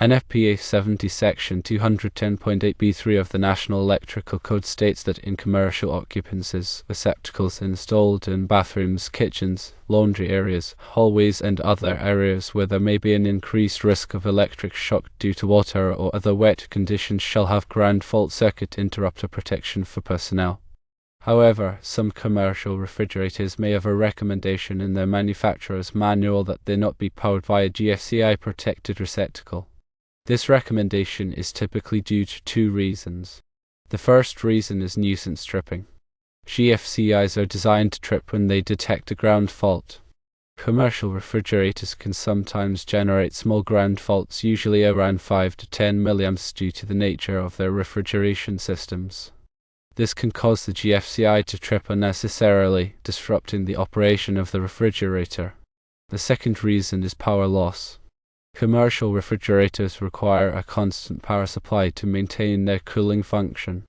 NFPA 70 Section 210.8b3 of the National Electrical Code states that in commercial occupancies, receptacles installed in bathrooms, kitchens, laundry areas, hallways and other areas where there may be an increased risk of electric shock due to water or other wet conditions shall have ground fault circuit interrupter protection for personnel. However, some commercial refrigerators may have a recommendation in their manufacturer's manual that they not be powered by a GFCI protected receptacle. This recommendation is typically due to two reasons. The first reason is nuisance tripping. GFCIs are designed to trip when they detect a ground fault. Commercial refrigerators can sometimes generate small ground faults, usually around 5 to 10 milliamps due to the nature of their refrigeration systems. This can cause the GFCI to trip unnecessarily, disrupting the operation of the refrigerator. The second reason is power loss. Commercial refrigerators require a constant power supply to maintain their cooling function.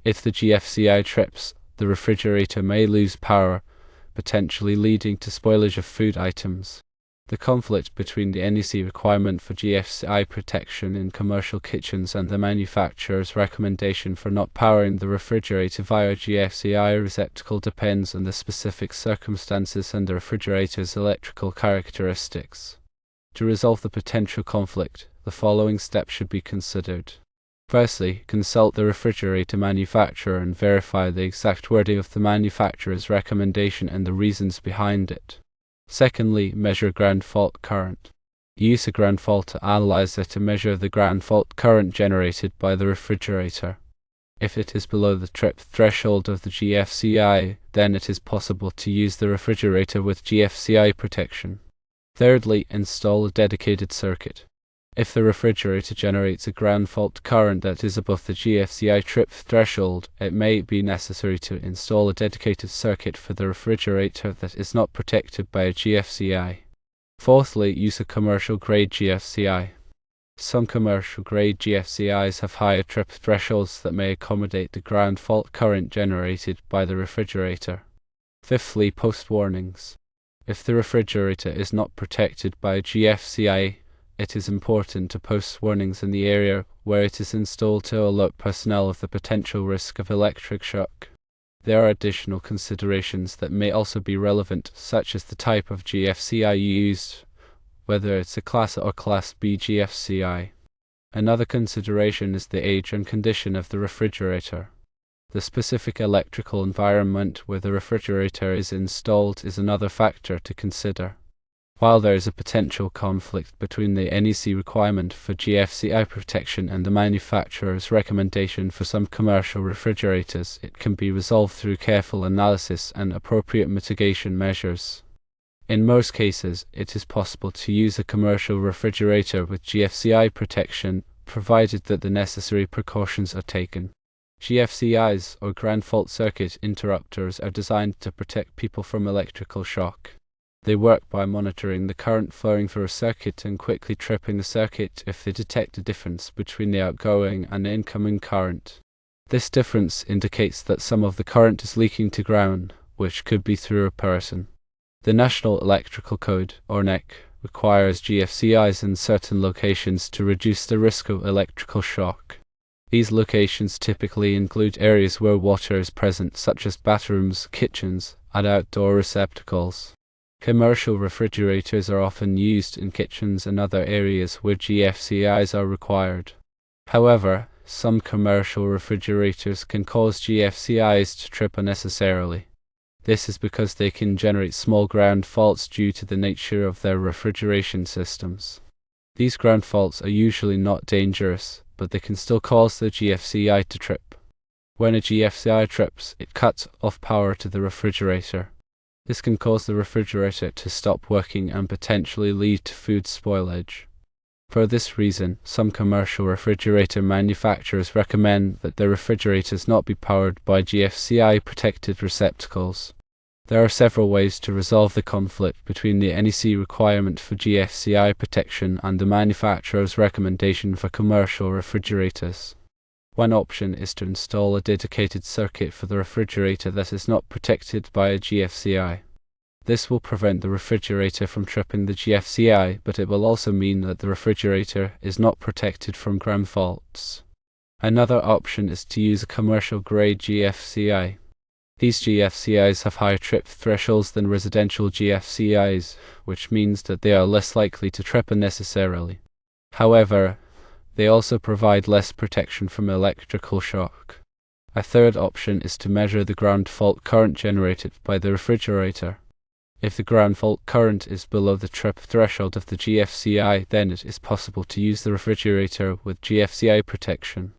If the GFCI trips, the refrigerator may lose power, potentially leading to spoilage of food items. The conflict between the NEC requirement for GFCI protection in commercial kitchens and the manufacturer's recommendation for not powering the refrigerator via GFCI receptacle depends on the specific circumstances and the refrigerator's electrical characteristics. To resolve the potential conflict, the following steps should be considered. Firstly, consult the refrigerator manufacturer and verify the exact wording of the manufacturer's recommendation and the reasons behind it. Secondly, measure ground fault current. Use a ground fault analyzer to measure the ground fault current generated by the refrigerator. If it is below the trip threshold of the GFCI, then it is possible to use the refrigerator with GFCI protection. Thirdly, install a dedicated circuit. If the refrigerator generates a ground fault current that is above the GFCI trip threshold, it may be necessary to install a dedicated circuit for the refrigerator that is not protected by a GFCI. Fourthly, use a commercial-grade GFCI. Some commercial-grade GFCIs have higher trip thresholds that may accommodate the ground fault current generated by the refrigerator. Fifthly, post warnings. If the refrigerator is not protected by a GFCI, it is important to post warnings in the area where it is installed to alert personnel of the potential risk of electric shock. There are additional considerations that may also be relevant, such as the type of GFCI used, whether it's a Class A or Class B GFCI. Another consideration is the age and condition of the refrigerator. The specific electrical environment where the refrigerator is installed is another factor to consider. While there is a potential conflict between the NEC requirement for GFCI protection and the manufacturer's recommendation for some commercial refrigerators, it can be resolved through careful analysis and appropriate mitigation measures. In most cases, it is possible to use a commercial refrigerator with GFCI protection, provided that the necessary precautions are taken. GFCIs, or ground fault circuit interrupters, are designed to protect people from electrical shock. They work by monitoring the current flowing through a circuit and quickly tripping the circuit if they detect a difference between the outgoing and incoming current. This difference indicates that some of the current is leaking to ground, which could be through a person. The National Electrical Code, or NEC, requires GFCIs in certain locations to reduce the risk of electrical shock. These locations typically include areas where water is present, such as bathrooms, kitchens, and outdoor receptacles. Commercial refrigerators are often used in kitchens and other areas where GFCIs are required. However, some commercial refrigerators can cause GFCIs to trip unnecessarily. This is because they can generate small ground faults due to the nature of their refrigeration systems. These ground faults are usually not dangerous, but they can still cause the GFCI to trip. When a GFCI trips, it cuts off power to the refrigerator. This can cause the refrigerator to stop working and potentially lead to food spoilage. For this reason, some commercial refrigerator manufacturers recommend that their refrigerators not be powered by GFCI protected receptacles. There are several ways to resolve the conflict between the NEC requirement for GFCI protection and the manufacturer's recommendation for commercial refrigerators. One option is to install a dedicated circuit for the refrigerator that is not protected by a GFCI. This will prevent the refrigerator from tripping the GFCI, but it will also mean that the refrigerator is not protected from ground faults. Another option is to use a commercial-grade GFCI. These GFCIs have higher trip thresholds than residential GFCIs, which means that they are less likely to trip unnecessarily. However, they also provide less protection from electrical shock. A third option is to measure the ground fault current generated by the refrigerator. If the ground fault current is below the trip threshold of the GFCI, then it is possible to use the refrigerator with GFCI protection.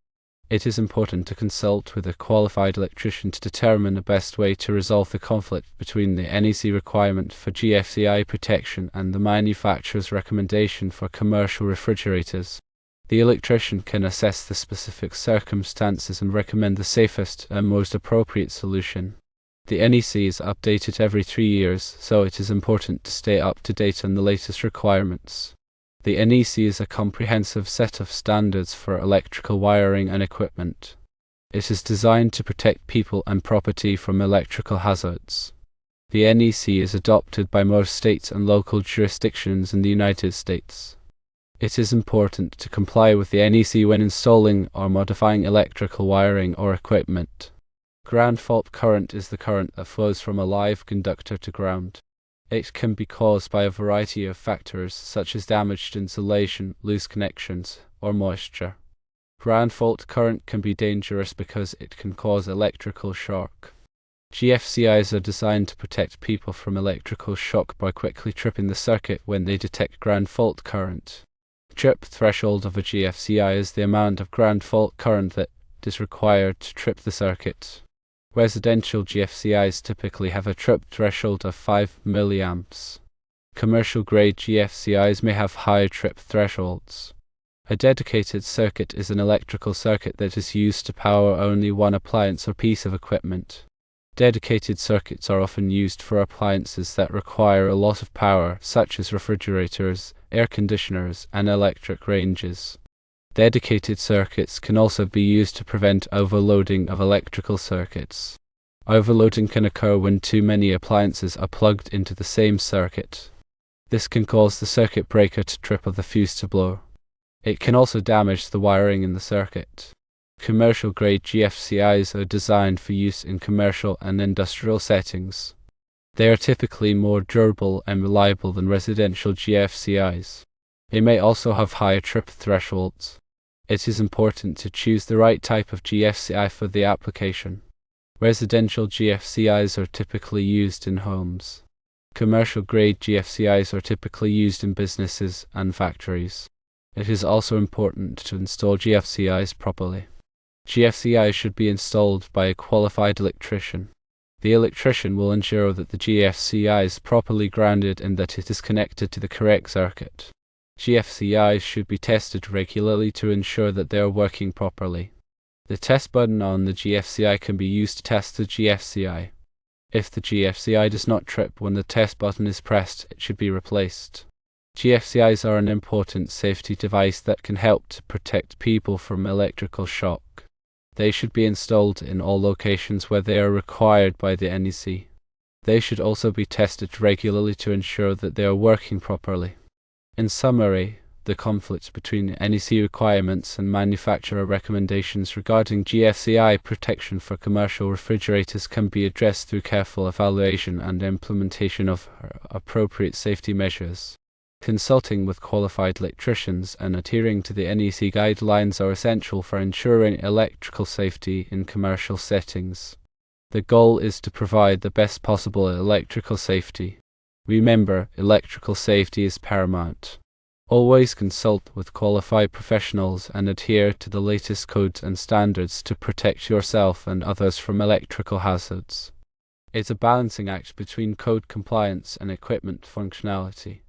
It is important to consult with a qualified electrician to determine the best way to resolve the conflict between the NEC requirement for GFCI protection and the manufacturer's recommendation for commercial refrigerators. The electrician can assess the specific circumstances and recommend the safest and most appropriate solution. The NEC is updated every 3 years, so it is important to stay up to date on the latest requirements. The NEC is a comprehensive set of standards for electrical wiring and equipment. It is designed to protect people and property from electrical hazards. The NEC is adopted by most states and local jurisdictions in the United States. It is important to comply with the NEC when installing or modifying electrical wiring or equipment. Ground fault current is the current that flows from a live conductor to ground. It can be caused by a variety of factors such as damaged insulation, loose connections, or moisture. Ground fault current can be dangerous because it can cause electrical shock. GFCIs are designed to protect people from electrical shock by quickly tripping the circuit when they detect ground fault current. The trip threshold of a GFCI is the amount of ground fault current that is required to trip the circuit. Residential GFCIs typically have a trip threshold of 5 mA. Commercial-grade GFCIs may have higher trip thresholds. A dedicated circuit is an electrical circuit that is used to power only one appliance or piece of equipment. Dedicated circuits are often used for appliances that require a lot of power, such as refrigerators, air conditioners, and electric ranges. Dedicated circuits can also be used to prevent overloading of electrical circuits. Overloading can occur when too many appliances are plugged into the same circuit. This can cause the circuit breaker to trip or the fuse to blow. It can also damage the wiring in the circuit. Commercial-grade GFCIs are designed for use in commercial and industrial settings. They are typically more durable and reliable than residential GFCIs. They may also have higher trip thresholds. It is important to choose the right type of GFCI for the application. Residential GFCIs are typically used in homes. Commercial-grade GFCIs are typically used in businesses and factories. It is also important to install GFCIs properly. GFCIs should be installed by a qualified electrician. The electrician will ensure that the GFCI is properly grounded and that it is connected to the correct circuit. GFCIs should be tested regularly to ensure that they are working properly. The test button on the GFCI can be used to test the GFCI. If the GFCI does not trip when the test button is pressed, it should be replaced. GFCIs are an important safety device that can help to protect people from electrical shock. They should be installed in all locations where they are required by the NEC. They should also be tested regularly to ensure that they are working properly. In summary, the conflict between NEC requirements and manufacturer recommendations regarding GFCI protection for commercial refrigerators can be addressed through careful evaluation and implementation of appropriate safety measures. Consulting with qualified electricians and adhering to the NEC guidelines are essential for ensuring electrical safety in commercial settings. The goal is to provide the best possible electrical safety. Remember, electrical safety is paramount. Always consult with qualified professionals and adhere to the latest codes and standards to protect yourself and others from electrical hazards. It's a balancing act between code compliance and equipment functionality.